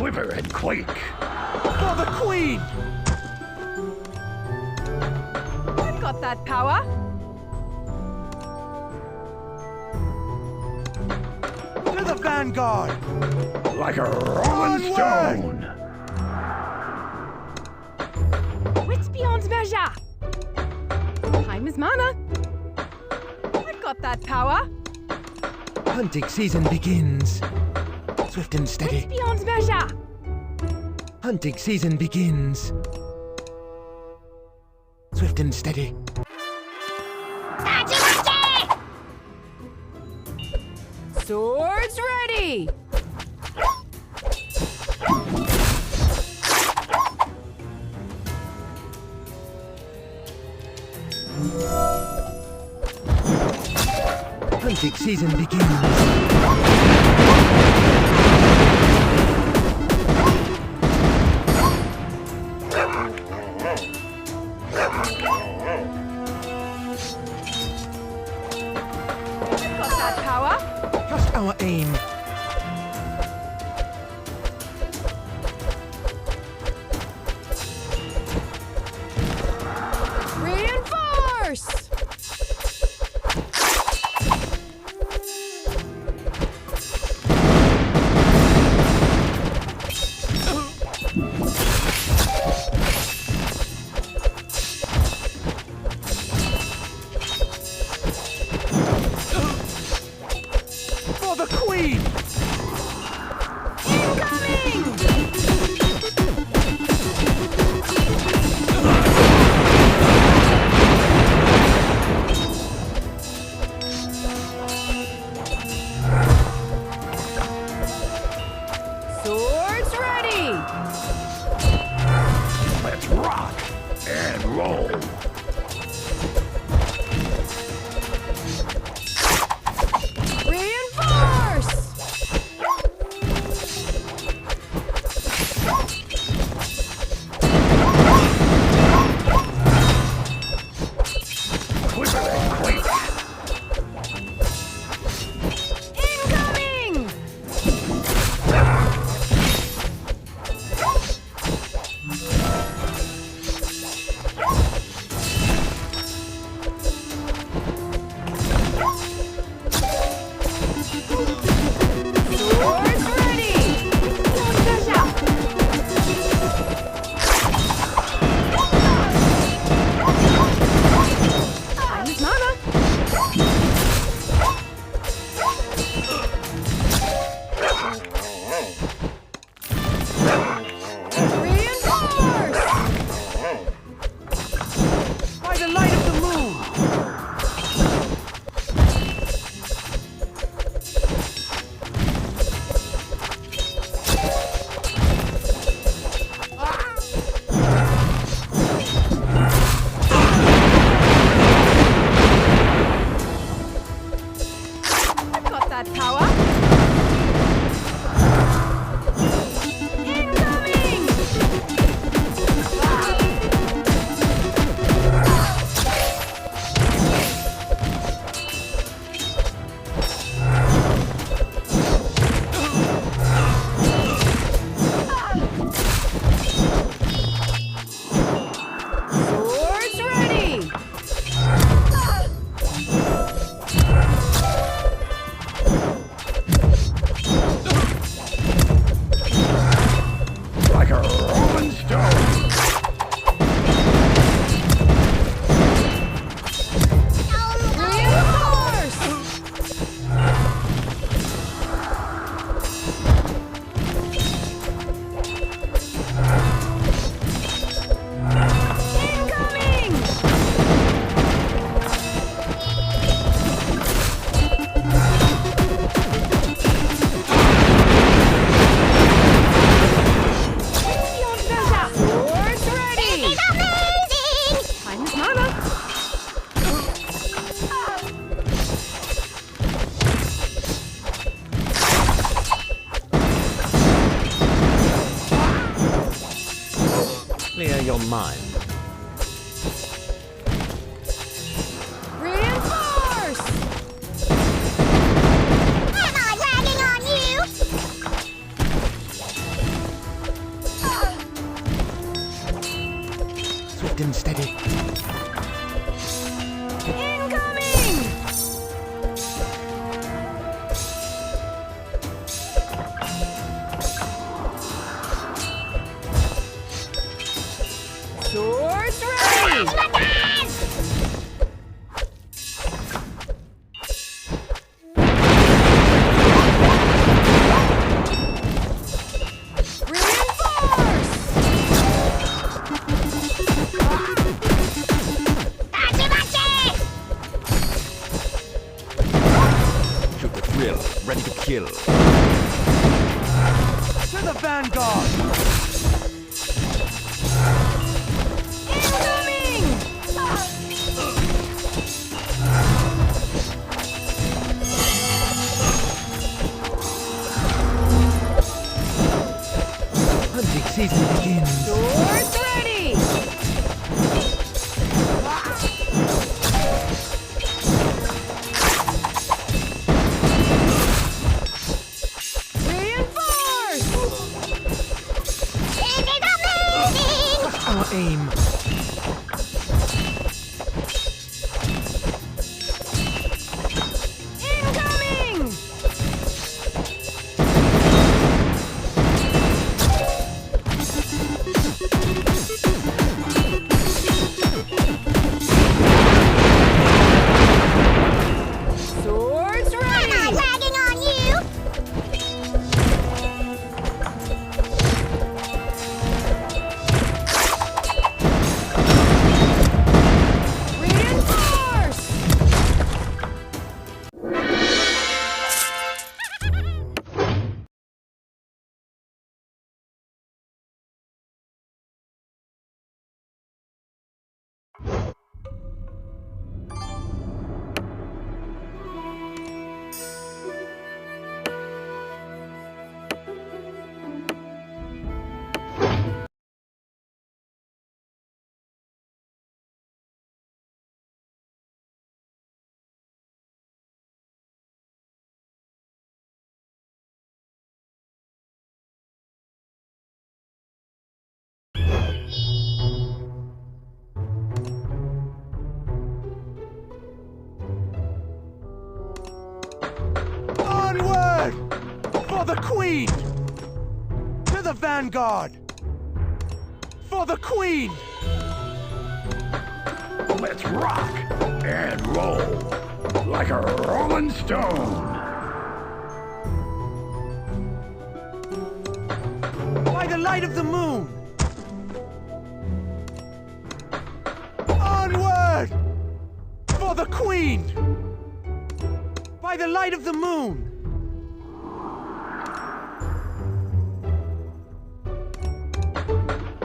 Quiver and quake. For the Queen! I've got that power. To the vanguard! Like a rolling Onward! stone. Wits beyond measure. Time is mana. I've got that power. Hunting season begins. Swift and steady. Wits beyond measure. Hunting season begins. Swift and steady. Swords ready. Hunting season begins. Got that power. Just our aim. Reinforce. For the Queen! Incoming. Swords ready. Let's rock and roll. Reinforce. Quiver and quake. Incoming. Swords ready. Beyond measure. Time is mana. Reinforce. By the light of the moon! I've got that power. Incoming. Swords ready. Like a rolling stone. Reinforce. Incoming. Beyond measure. Swords ready. Time is mana. Clear your mind. Reinforce. Am I ragging on you? Light and steady. Incoming! Swords ready! Shoot the thrill. Ready to kill. To the vanguard! Incoming! Hunting season begins. Swords ready! Reinforce! Our aim. Incoming! Swords ready! Am I lagging on you? Reinforce! Onward! For the Queen! To the vanguard! For the Queen! Let's rock and roll like a rolling stone. By the light of the moon! Onward! For the Queen! By the light of the moon!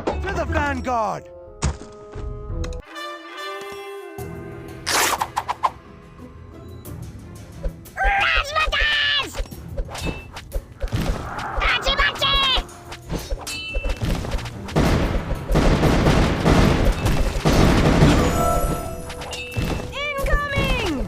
To the vanguard! Incoming!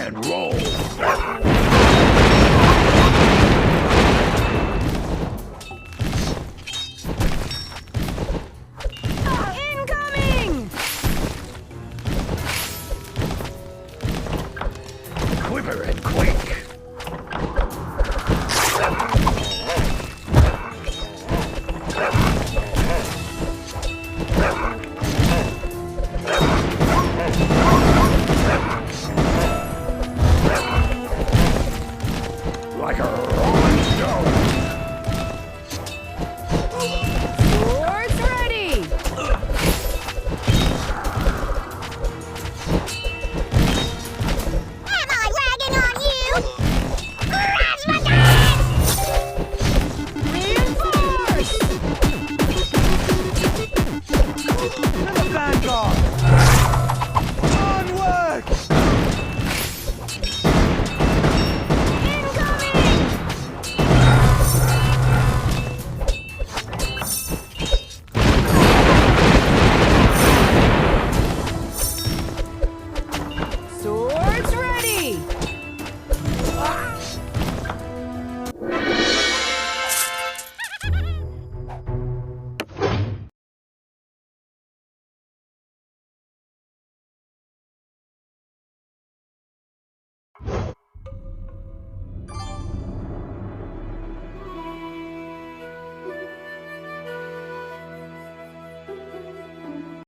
and roll. Incoming! Quiver and quake.